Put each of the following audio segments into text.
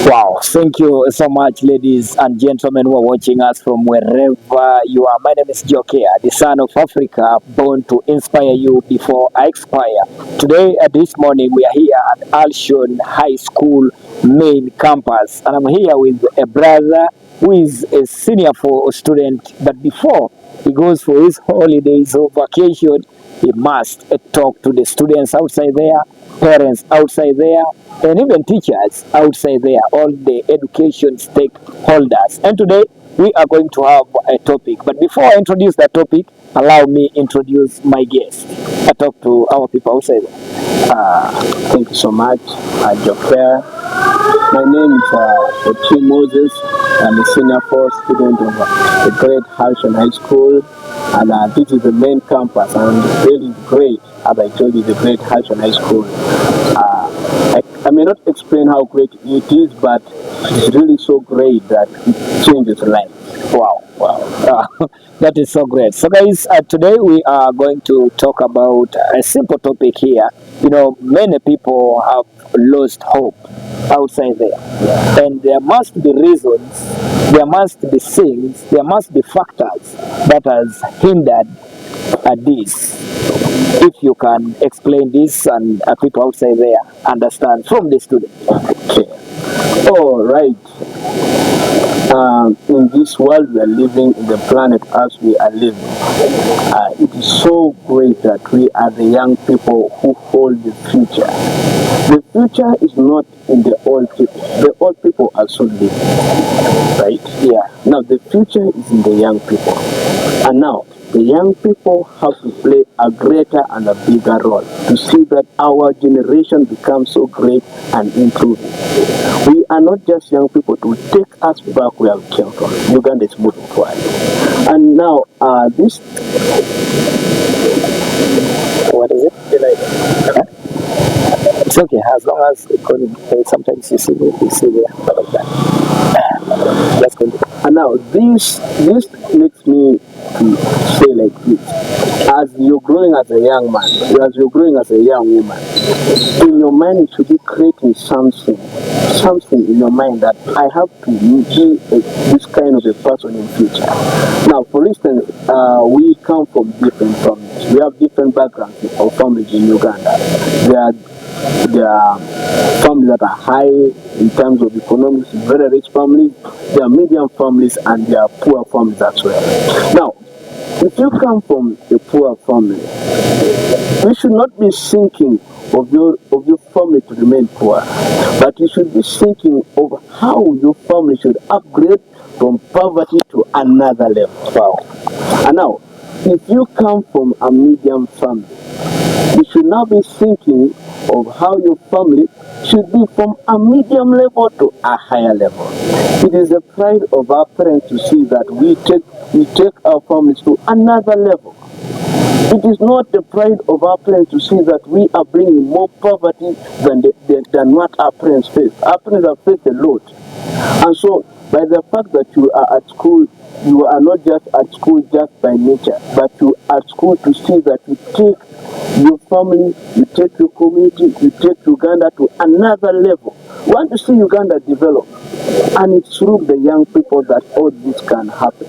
Wow, thank you so much, ladies and gentlemen who are watching us from wherever you are. My name is Jocare, the son of Africa, born to inspire you before I expire. Today, this morning, we are here at Alshon High School main campus, and I'm here with a brother who is a senior for student, but before he goes for his holidays or vacation, he must talk to the students outside there, parents outside there, and even teachers outside there, all the education stakeholders. And today we are going to have a topic. But before I introduce that topic, allow me introduce my guest. I talk to our people outside there. Thank you so much, Jocare. My name is Ochi Moses. I'm a senior four student of the Great Harrison High School, and this is the main campus. And really great, as I told you, the Great Harrison High School. I may not explain how great it is, but it's really so great that it changes life. Wow, that is so great. So, guys, today we are going to talk about a simple topic here. You know, many people have lost hope outside there, and there must be reasons, there must be things, there must be factors that has hindered this. If you can explain this and people outside there understand from the student. Okay. All right. In this world we are living, in the planet as we are living, it is so great that we are the young people who hold the future. The future is not in the old people. The old people are so living, right? Yeah. Now the future is in the young people. And now the young people have to play a greater and a bigger role to see that our generation becomes so great and improving. We are not just young people to take us back where we came from. Uganda is moving forward. And now, this... What is it? It's okay, as long as sometimes you see me, you see me, like that. Let's continue. And now, this makes me to say like this. As you're growing as a young man, as you're growing as a young woman, in your mind you should be creating something in your mind that I have to be this kind of a person in future. Now, for instance, we come from different families. We have different backgrounds of families in Uganda. There are families that are high in terms of economics, very rich families. There are medium families, and there are poor families as well. Now, if you come from a poor family, you should not be thinking of your family to remain poor, but you should be thinking of how your family should upgrade from poverty to another level. Wow. And now, if you come from a medium family, you should now be thinking of how your family should be from a medium level to a higher level. It is the pride of our parents to see that we take our families to another level. It is not the pride of our parents to see that we are bringing more poverty than what our parents face. Our parents have faced a lot. And so, by the fact that you are at school, you are not just at school just by nature, but you are at school to see that you take your family, you take your community, you take Uganda to another level. We want to see Uganda develop. And it's through the young people that all this can happen.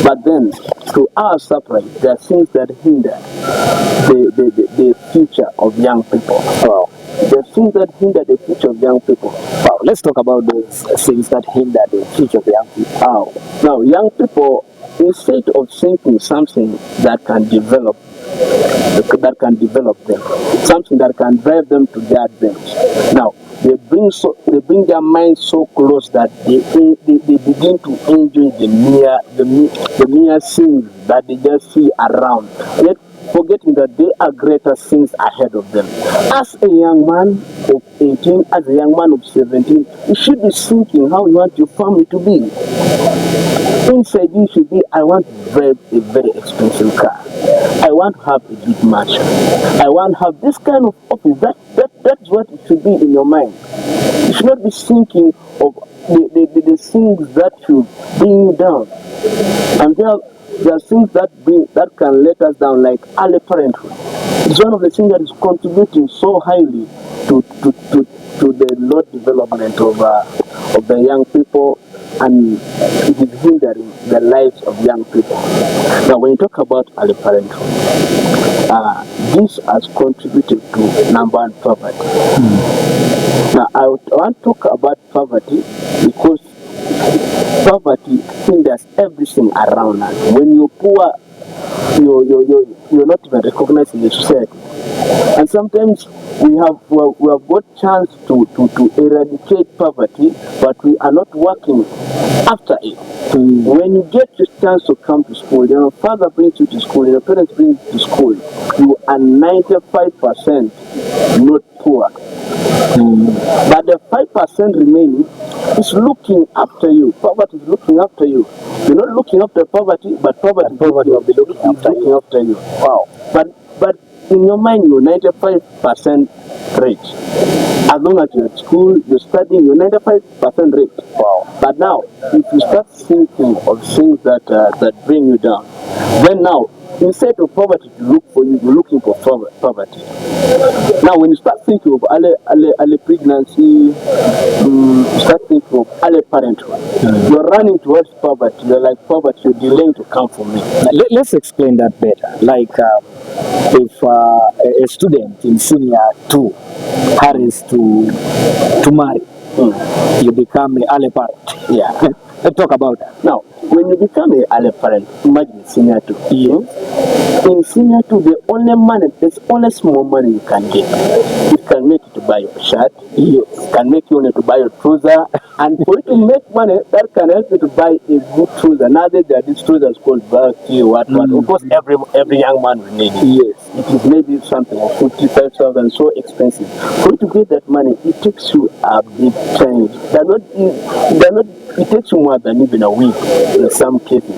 But then, to our surprise, there are things that hinder the future of young people. The things that hinder the future of young people. Wow, let's talk about those things that hinder the future of young people. Now, young people, instead of thinking something that can develop them, something that can drive them to their advantage. Now, they bring their minds so close that they begin to enjoy the mere things that they just see around, yet forgetting that there are greater things ahead of them. As a young man of 18, as a young man of 17, you should be thinking how you want your family to be. Inside you should be, I want a very expensive car. I want to have a big mansion. I want to have this kind of office. That's what it should be in your mind. You should not be thinking of the things that should bring you down. And there are things that can let us down, like early parenthood. It's one of the things that is contributing so highly to the low development of the young people, and it is hindering the lives of young people. Now, when you talk about early parenthood, this has contributed to number one, poverty. Now, I want to talk about poverty because poverty hinders everything around us. When you're poor, you're not even recognized in the society. And sometimes we have got chance to eradicate poverty, but we are not working after it. When you get the chance to come to school, your father brings you to school, your parents bring you to school, you are 95% not poor. But the 5% remaining is looking after you. Poverty is looking after you. You're not looking after poverty, but poverty will be looking after you. Wow. But in your mind, you're 95% rich. As long as you're at school, you're studying, you're 95% rich. Wow. But now, if you start thinking of things that bring you down, then now, instead of poverty to look for you, you're looking for poverty. Now, when you start thinking of early pregnancy, you start thinking of early parenthood, you're running towards poverty. You're like, poverty, you're delaying to come for me. Let's explain that better. Like, if a student in senior 2 hurries to marry, you become an early parent. Yeah. Let's talk about that. Now, when you become an early parent, imagine senior 2. In senior 2, the only money, there's only small money you can get. It can make you to buy your shirt. It can make you only to buy your trouser. And for you to make money, that can help you to buy a good trouser. Now there are these trousers called Valky, what. Of course, every young man will need it. Yes. It is maybe something like 55,000, so expensive. For you to get that money, it takes you a big time. It takes you more than even a week in some cases,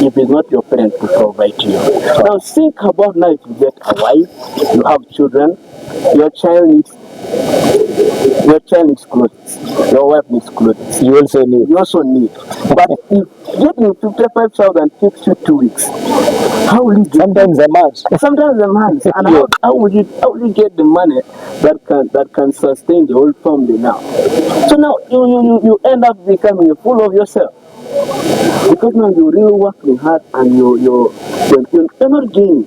if it's not your parents to provide to you. Now think about now if you get a wife, you have children, your child needs clothes, your wife needs clothes. You also need. But if getting 55,000 takes you 2 weeks, how will you get? Sometimes a month. And how will you get the money that can sustain the whole family now? So now you end up becoming a fool of yourself. Because now you're really working hard and you're not gaining.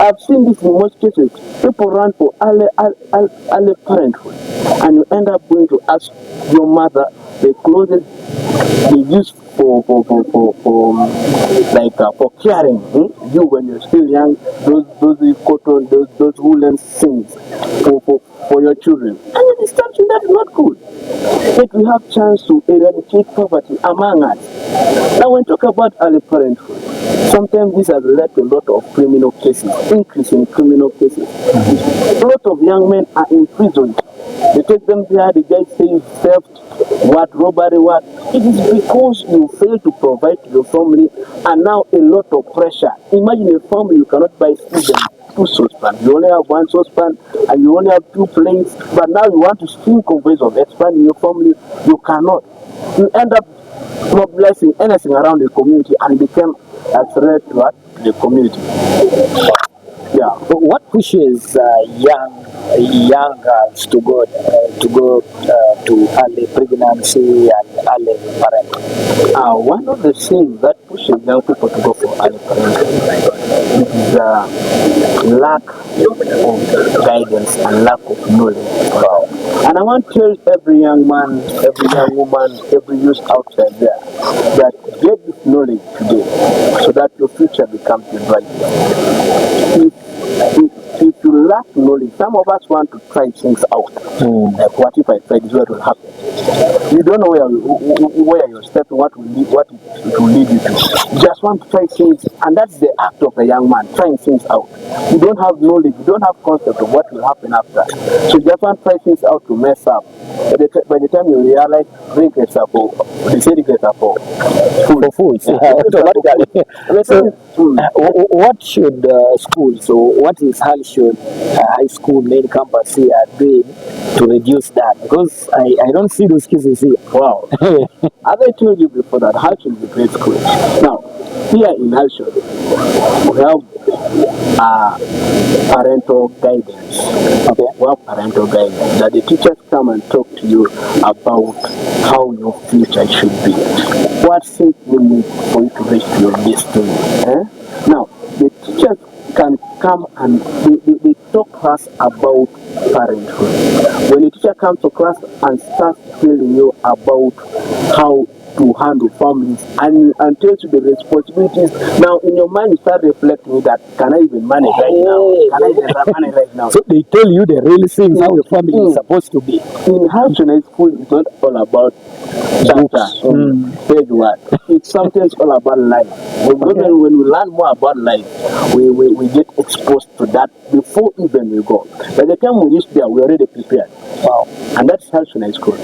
I've seen this in most cases. People run for early parenthood, and you end up going to ask your mother the clothes they use for caring you when you're still young. Those cotton, those woolen things for your children, and it is something that is not good. Yet we have chance to eradicate poverty among us. Now, when we talk about early parenthood, sometimes this has led to a lot of criminal cases, increase in criminal cases. A lot of young men are imprisoned. They take them there, the guy says theft, robbery, It is because you fail to provide to your family, and now a lot of pressure. Imagine a family, you cannot buy even 2 saucepans. You only have 1 saucepan, and you only have 2 plates, but now you want to think of ways of expanding your family, you cannot. You end up mobilizing anything around the community and become a threat to the community. Yeah. But what pushes young girls to go to early pregnancy and early parenthood? One of the things that pushes young people to go for early parenthood is lack of guidance and lack of knowledge. Wow. And I want to tell every young man, every young woman, every youth outside there that get this knowledge today so that your future becomes bright. If you lack knowledge, some of us want to try things out. Like, what if I try this? What will happen? You don't know where you're stepping, what it will lead you to. You just want to try things, and that's the act of a young man, trying things out. You don't have knowledge, you don't have concept of what will happen after. So you just want to try things out to mess up. By the time you realize, regrets are for fools. Automatically. So, what should schools, so what is early should high school main campus here are doing to reduce that? Because I don't see those cases here. Wow. As I told you before, that Halshon is a great school. Now, here in Halshon, we have parental guidance. Okay. We have parental guidance that the teachers come and talk to you about how your future should be. What things you need for you to reach your destiny. Now, the teachers can come and they talk to us about parenthood. When a teacher comes to class and starts telling you about how to handle families and tells you the responsibilities, now in your mind you start reflecting that, can I even manage right now? Can I even manage right now? So they tell you the real things how your family is supposed to be. In Halshon school, it's not all about stage work. It's sometimes all about life. When we learn more about life, we get exposed to that before even we go. By the time we reach there, we're already prepared. Wow. And that's Halshon school.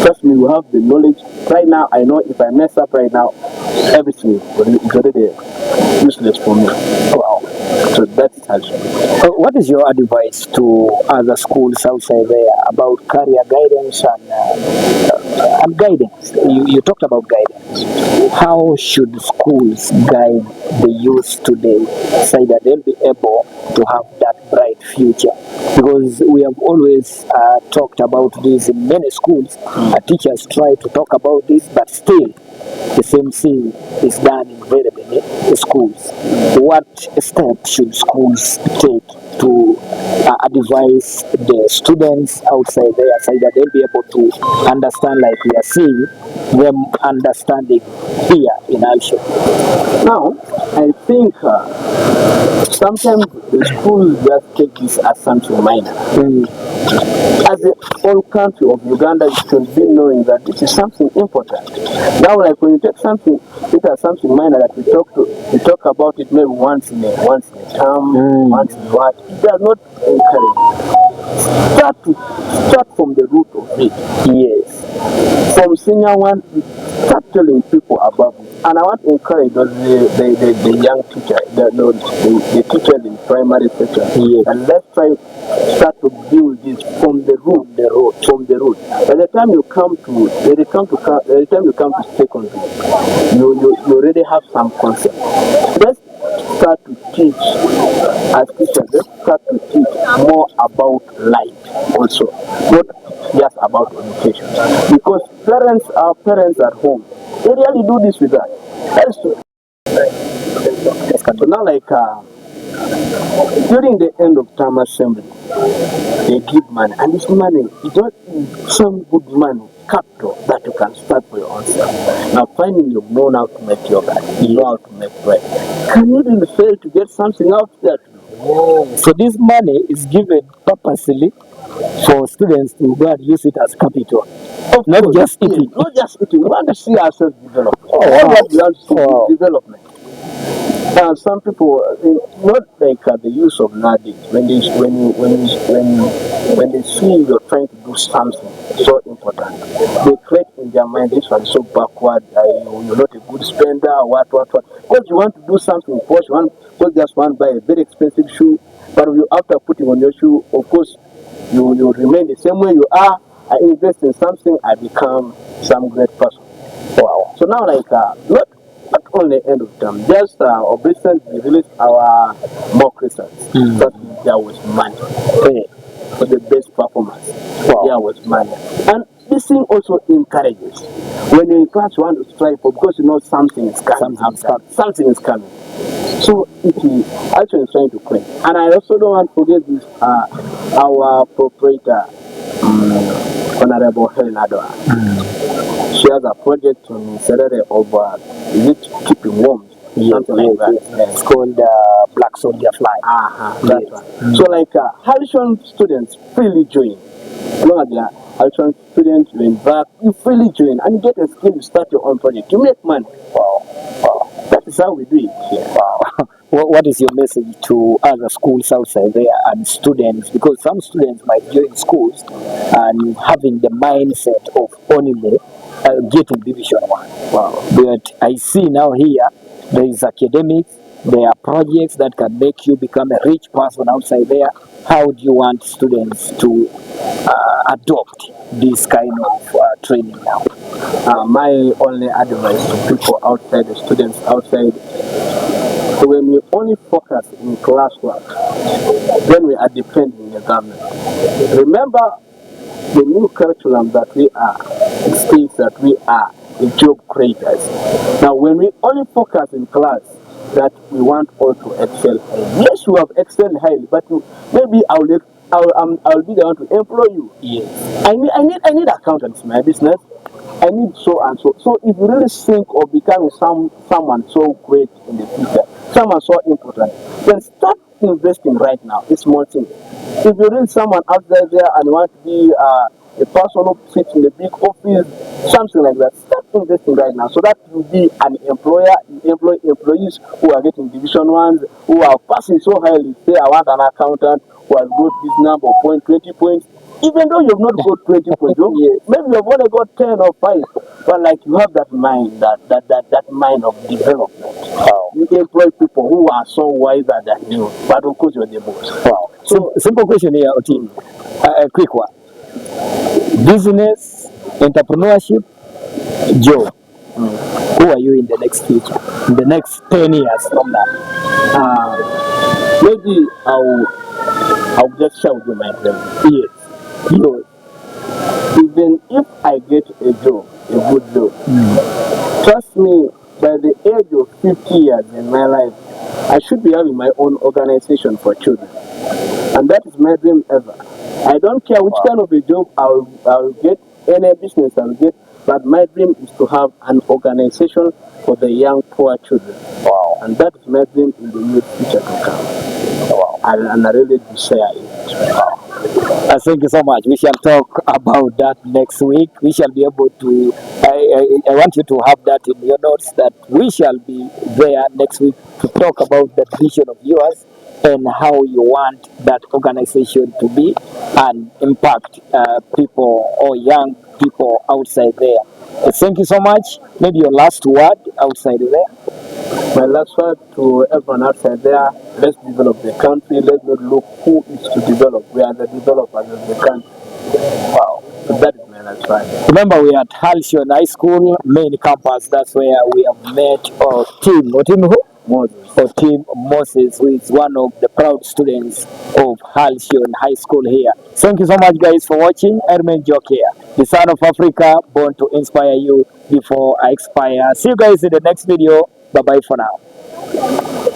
Trust me, we have the knowledge. Right now, I know if I mess up right now, everything is already useless for me. Wow. So that's Halshon. What is your advice to other schools outside there about career guidance and guidance? You talked about guidance. How should schools guide the youth today so that they'll be able to have that bright future? Because we have always talked about this in many schools. Teachers try to talk about this, but still the same thing is done in very many schools. What steps should schools take to advise the students outside there so that they'll be able to understand, like we are seeing them understanding here in Halshon? Now, I think sometimes the schools just take this as something minor. As the whole country of Uganda should be knowing that this is something important. Now, like when you take something, it as something minor that we talk about it maybe once in a term, once in a what. It does not encourage. Start from the root of it. Yes. From senior one, start telling people about it. And I want to encourage the young teacher, the teachers in primary section. Yes. And let's start to build this from the root. From the root. By the time you come to secondary, you already have some concept. Let's start to teach as teachers. Let's start to teach more about life also, not just about education. Because our parents at home, they really do this with us. That's true. So now, like during the end of term assembly, they give money, and this money is not some good money, capital that you can start for your own self. Now, finding you've known how to make yogurt, you know how to make bread, can you even fail to get something out there? So this money is given purposely for students to go and use it as capital. Not just eating. Not just eating. We want to see ourselves develop. Oh, wow. We want to see development. Some people, not like the use of nowadays, when they see you're trying to do something so important, they create in their mind this one is so backward, you're not a good spender, what. Because you want to do something first, you just want to buy a very expensive shoe, but you after putting on your shoe, of course, you remain the same way you are. I invest in something, I become some great person. Wow. So now, like, not only end of term, just recently released our mock results. But there was money for the best performance. Wow. There was money. And this thing also encourages. When you're in class, you want to strive for, because you know something is coming. Something is coming. So it is actually trying to claim. And I also don't want to forget this, our proprietor, Honorable Helen Adwa. She has a project in Saturday of keeping warm. Something like that. It's called Black Soldier Fly. That one. So like Halshon students freely join. Long as they are Halshon students, you invite, you freely join and you get a skill to start your own project. You make money. Wow. That is how we do it here. Wow. What is your message to other schools outside there and students? Because some students might join schools and having the mindset of only getting Division 1. Wow. But I see now here there is academics, There are projects that can make you become a rich person outside there. How do you want students to adopt this kind of training now? My only advice to people outside, the students outside, so when we only focus in classwork, then we are depending on the government. Remember, the new curriculum that we are, it states that we are the job creators. Now, when we only focus in class, that we want all to excel highly. Yes, you have excelled highly, but maybe I'll be the one to employ you. Yes. I need accountants in my business. I need so and so. So if you really think of becoming someone so great in the future, someone so important, then start investing right now. It's small thing. If you really someone out there and want to be a person who sits in a big office, something like that, start investing right now so that you be an employer, you employ employees who are getting division ones, who are passing so highly. Say, I want an accountant who has got this number of 20 points. Even though you've not got 20 points, Yes. maybe you've only got 10 or 5, but like you have that mind, that mind of development. Wow. You employ people who are so wiser than you, but of course you're the boss. Wow. So, simple question here, Otim. A quick one. Business, entrepreneurship, job. Who are you in the next future? In the next 10 years from now? Maybe I'll just share with you my dream. Yes. You, even if I get a job, a good job, trust me, by the age of 50 years in my life, I should be having my own organization for children. And that is my dream ever. I don't care which kind of a job I'll get, any business I'll get, but my dream is to have an organization for the young poor children. Wow. And that is my dream in the near future to come. Wow. And I really desire it. Wow. Thank you so much. We shall talk about that next week. We shall be able to, I want you to have that in your notes, that we shall be there next week to talk about that vision of yours and how you want that organization to be and impact people or young people outside there. Thank you so much. Maybe your last word outside there. My last word to everyone outside there, let's develop the country. Let's not look who is to develop. We are the developers of the country. Wow. So that is my last word. Remember, we are at Halcyon High School, main campus. That's where we have met our team. What team who? Moses. Our team Moses, who is one of the proud students of Halcyon High School here. Thank you so much, guys, for watching. I remain Jocare, the son of Africa, born to inspire you before I expire. See you guys in the next video. Bye-bye for now.